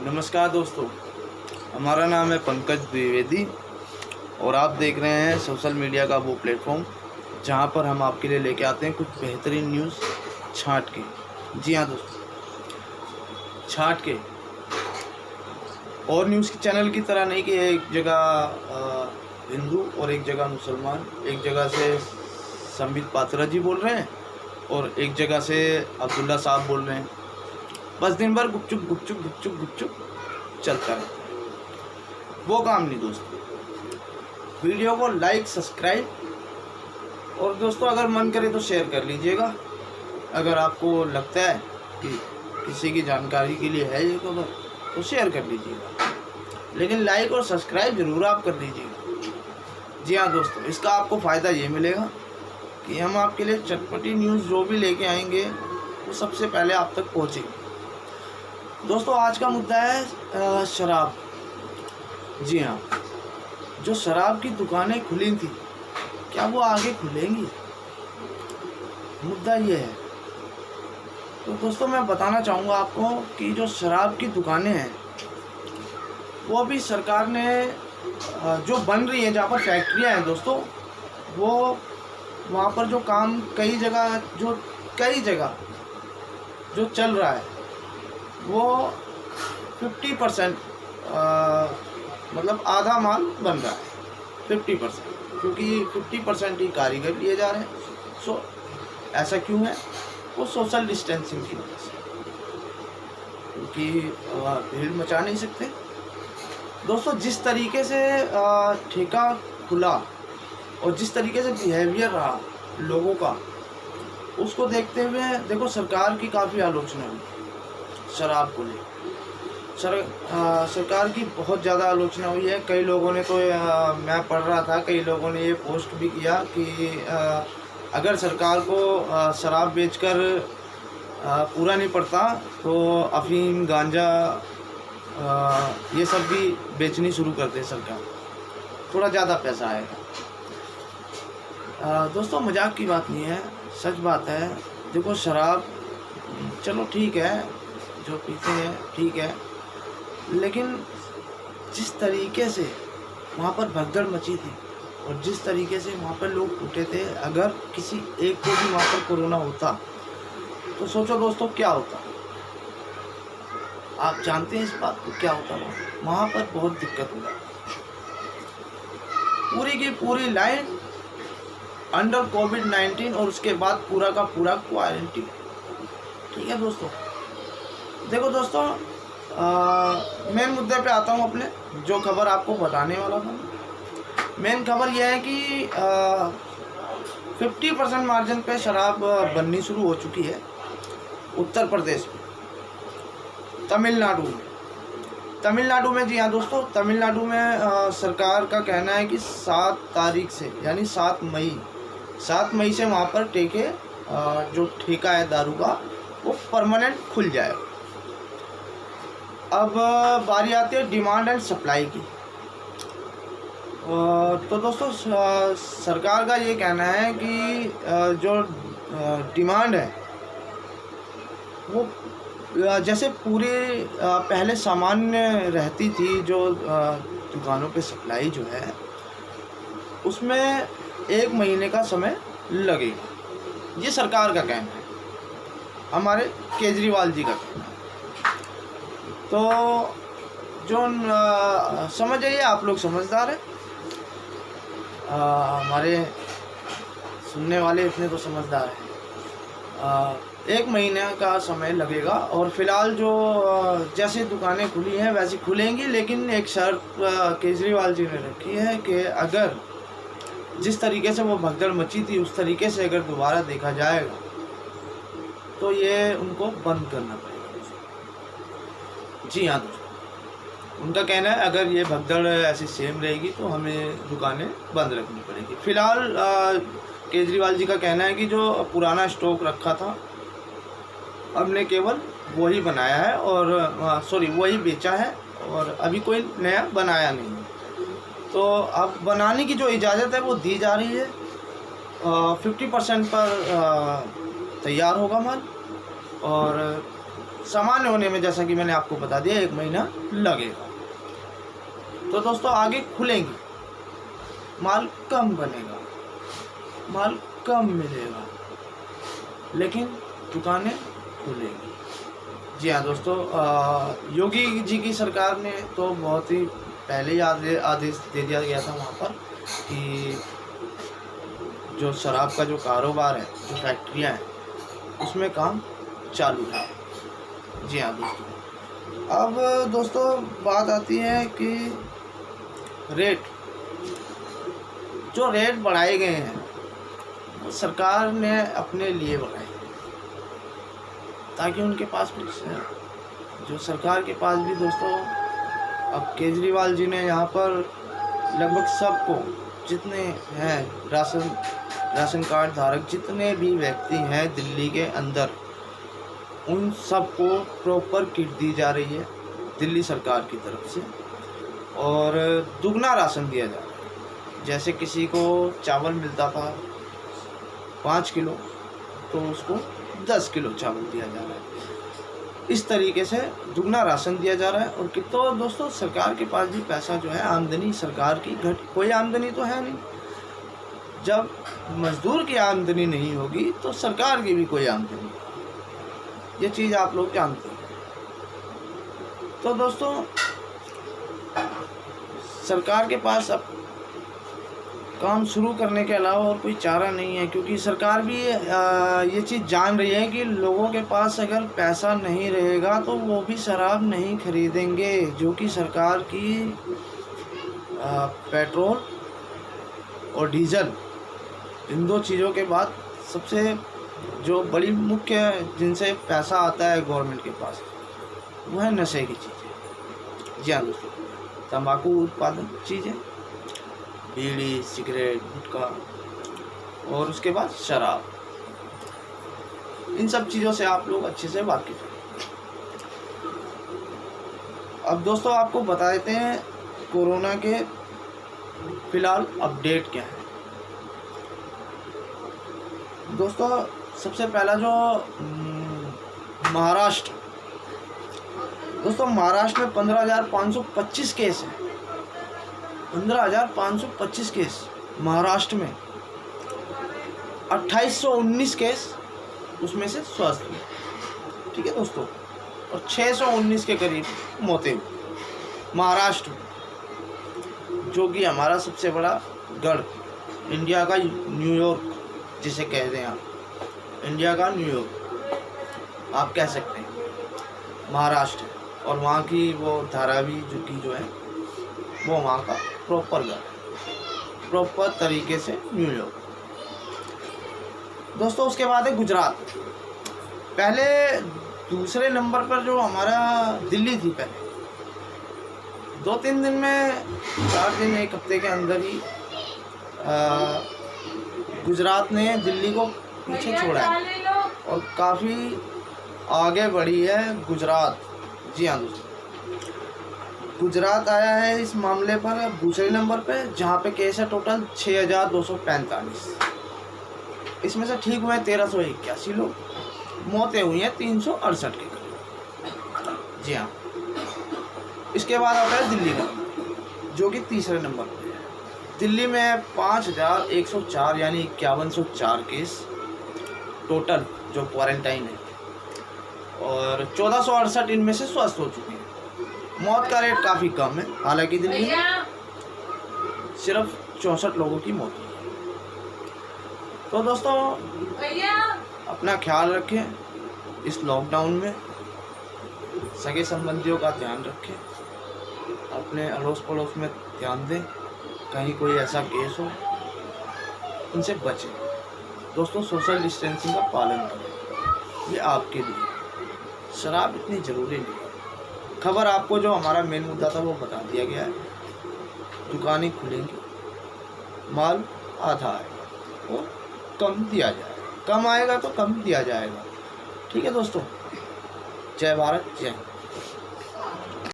नमस्कार दोस्तों, हमारा नाम है पंकज द्विवेदी और आप देख रहे हैं सोशल मीडिया का वो प्लेटफॉर्म जहां पर हम आपके लिए लेके आते हैं कुछ बेहतरीन न्यूज़ छांट के। जी हाँ दोस्तों, छांट के। और न्यूज़ चैनल की तरह नहीं कि एक जगह हिंदू और एक जगह मुसलमान, एक जगह से संबित पात्रा जी बोल रहे हैं और एक जगह से अब्दुल्ला साहब बोल रहे हैं। बस दिन भर गुपचुप गुपचुप गुपचुप गुपचुप चलता रहता है। वो काम नहीं दोस्तों। वीडियो को लाइक, सब्सक्राइब और दोस्तों अगर मन करे तो शेयर कर लीजिएगा। अगर आपको लगता है कि किसी की जानकारी के लिए है ये खबर तो शेयर कर लीजिएगा, लेकिन लाइक और सब्सक्राइब ज़रूर आप कर लीजिएगा। जी हाँ दोस्तों, इसका आपको फ़ायदा ये मिलेगा कि हम आपके लिए चटपटी न्यूज़ जो भी लेके आएंगे वो सबसे पहले आप तक पहुँचेगी। दोस्तों आज का मुद्दा है शराब। जी हाँ, जो शराब की दुकानें खुली थी क्या वो आगे खुलेंगी, मुद्दा ये है। तो दोस्तों मैं बताना चाहूँगा आपको कि जो शराब की दुकानें हैं वो अभी सरकार ने जो बन रही है, जहाँ पर फैक्ट्रियाँ हैं दोस्तों, वो वहाँ पर जो काम कई जगह जो चल रहा है वो 50% मतलब आधा माल बन रहा है 50%, क्योंकि 50% ही कारीगर लिए जा रहे हैं। सो ऐसा क्यों है? वो सोशल डिस्टेंसिंग की वजह से, क्योंकि भीड़ मचा नहीं सकते। दोस्तों जिस तरीके से ठेका खुला और जिस तरीके से बिहेवियर रहा लोगों का, उसको देखते हुए देखो सरकार की काफ़ी आलोचना हुई शराब को लेकर। सरकार की बहुत ज़्यादा आलोचना हुई है। कई लोगों ने तो मैं पढ़ रहा था, कई लोगों ने ये पोस्ट भी किया कि अगर सरकार को शराब बेचकर पूरा नहीं पड़ता तो अफीम, गांजा ये सब भी बेचनी शुरू कर दे सरकार, थोड़ा ज़्यादा पैसा आएगा। दोस्तों मजाक की बात नहीं है, सच बात है। देखो शराब चलो ठीक है, जो पीते हैं ठीक है, लेकिन जिस तरीके से वहाँ पर भगदड़ मची थी और जिस तरीके से वहाँ पर लोग टूटे थे, अगर किसी एक को भी वहाँ पर कोरोना होता तो सोचो दोस्तों क्या होता। आप जानते हैं इस बात को क्या होता वहाँ पर बहुत दिक्कत होगा। पूरी की पूरी लाइन अंडर कोविड-19 और उसके बाद पूरा का पूरा क्वारंटीन। ठीक है दोस्तों, देखो दोस्तों मेन मुद्दे पे आता हूँ अपने, जो खबर आपको बताने वाला था। मेन खबर यह है कि 50% मार्जिन पे शराब बननी शुरू हो चुकी है उत्तर प्रदेश में, तमिलनाडु में। जी हाँ दोस्तों, तमिलनाडु में सरकार का कहना है कि 7 तारीख से यानी 7 मई से वहाँ पर जो ठेका है दारू का वो परमानेंट खुल जाएगा। अब बारी आती है डिमांड एंड सप्लाई की। तो दोस्तों सरकार का ये कहना है कि जो डिमांड है वो जैसे पूरे पहले सामान्य रहती थी, जो दुकानों पे सप्लाई जो है उसमें 1 महीने का समय लगेगा। ये सरकार का कहना है, हमारे केजरीवाल जी का कहना है। तो जो समझ आइए, आप लोग समझदार हैं, हमारे सुनने वाले इतने तो समझदार हैं। 1 महीने का समय लगेगा और फिलहाल जो जैसे दुकानें खुली हैं वैसे खुलेंगी, लेकिन एक शर्त केजरीवाल जी ने रखी है कि अगर जिस तरीके से वो भगदड़ मची थी उस तरीके से अगर दोबारा देखा जाएगा तो ये उनको बंद करना पड़ेगा। जी हाँ दोस्तों, उनका कहना है अगर ये भगदड़ ऐसी सेम रहेगी तो हमें दुकानें बंद रखनी पड़ेगी। फ़िलहाल केजरीवाल जी का कहना है कि जो पुराना स्टॉक रखा था हमने केवल वही बनाया है और वही बेचा है और अभी कोई नया बनाया नहीं है। तो अब बनाने की जो इजाज़त है वो दी जा रही है। 50% पर तैयार होगा माल और सामान्य होने में जैसा कि मैंने आपको बता दिया 1 महीना लगेगा। तो दोस्तों आगे खुलेंगी, माल कम बनेगा, माल कम मिलेगा, लेकिन दुकानें खुलेंगी। जी हाँ दोस्तों, योगी जी की सरकार ने तो बहुत ही पहले ही आदेश दे दिया गया था वहाँ पर कि जो शराब का जो कारोबार है, जो फैक्ट्रियाँ हैं, उसमें काम चालू है। जी हाँ दोस्तों, अब दोस्तों बात आती है कि रेट, जो रेट बढ़ाए गए हैं वो सरकार ने अपने लिए बढ़ाए ताकि उनके पास कुछ, जो सरकार के पास भी दोस्तों, अब केजरीवाल जी ने यहाँ पर लगभग सबको, जितने हैं राशन कार्ड धारक जितने भी व्यक्ति हैं दिल्ली के अंदर, उन सबको प्रॉपर किट दी जा रही है दिल्ली सरकार की तरफ से, और दुगना राशन दिया जा रहा है। जैसे किसी को चावल मिलता था 5 किलो, तो उसको 10 किलो चावल दिया जा रहा है। इस तरीके से दुगना राशन दिया जा रहा है। और कि तो दोस्तों सरकार के पास भी पैसा जो है, आमदनी सरकार की कोई आमदनी तो है नहीं। जब मजदूर की आमदनी नहीं होगी तो सरकार की भी कोई आमदनी नहीं, ये चीज़ आप लोग जानते हैं। तो दोस्तों सरकार के पास अब काम शुरू करने के अलावा और कोई चारा नहीं है, क्योंकि सरकार भी ये चीज़ जान रही है कि लोगों के पास अगर पैसा नहीं रहेगा तो वो भी शराब नहीं खरीदेंगे, जो कि सरकार की पेट्रोल और डीजल, इन 2 चीज़ों के बाद सबसे जो बड़ी मुख्य जिनसे पैसा आता है गवर्नमेंट के पास, वो है नशे की चीज़ें। जी हाँ दोस्तों, तंबाकू उत्पादन चीज़ें, बीड़ी, सिगरेट, गुटखा, और उसके बाद शराब। इन सब चीज़ों से आप लोग अच्छे से वाकिफ हैं। अब दोस्तों आपको बता देते हैं कोरोना के फिलहाल अपडेट क्या है। दोस्तों सबसे पहला जो महाराष्ट्र, दोस्तों महाराष्ट्र में 15,525 केस हैं। 15,525 केस महाराष्ट्र में, 2819 केस उसमें से स्वस्थ हुए, ठीक है दोस्तों, और 619 के करीब मौतें हुई महाराष्ट्र में, जो कि हमारा सबसे बड़ा गढ़, इंडिया का न्यूयॉर्क जिसे कहते हैं आप, इंडिया का न्यूयॉर्क आप कह सकते हैं महाराष्ट्र। और वहाँ की वो धारावी जो है वो वहाँ का प्रॉपर गढ़, प्रॉपर तरीके से न्यूयॉर्क। दोस्तों उसके बाद है गुजरात। पहले दूसरे नंबर पर जो हमारा दिल्ली थी, पहले 2-3 दिन में, 4 दिन, 1 हफ्ते के अंदर ही गुजरात ने दिल्ली को पीछे छोड़ा है और काफ़ी आगे बढ़ी है गुजरात। जी हाँ दोस्तों, गुजरात आया है इस मामले पर दूसरे नंबर पे, जहाँ पे केस है टोटल 6,245। इसमें से ठीक हुए 1,381 लोग, मौतें हुई हैं 368 के करीब। जी हाँ, इसके बाद आता है दिल्ली का, जो कि तीसरे नंबर पर है। दिल्ली में 5,104 यानी 5,104 केस टोटल जो क्वारंटाइन है, और 1,468 इनमें से स्वस्थ हो चुके हैं। मौत का रेट काफ़ी कम है, हालांकि दिल्ली में सिर्फ 64 लोगों की मौत हुई। तो दोस्तों अपना ख्याल रखें इस लॉकडाउन में, सगे संबंधियों का ध्यान रखें, अपने अड़ोस पड़ोस में ध्यान दें, कहीं कोई ऐसा केस हो उनसे बचें। दोस्तों सोशल डिस्टेंसिंग का पालन करें, ये आपके लिए। शराब इतनी ज़रूरी नहीं है। खबर आपको जो हमारा मेन मुद्दा था वो बता दिया गया है। दुकानें खुलेंगी, माल आधा आएगा और कम दिया जाएगा, कम आएगा तो कम दिया जाएगा। ठीक है दोस्तों, जय भारत, जय हिंद।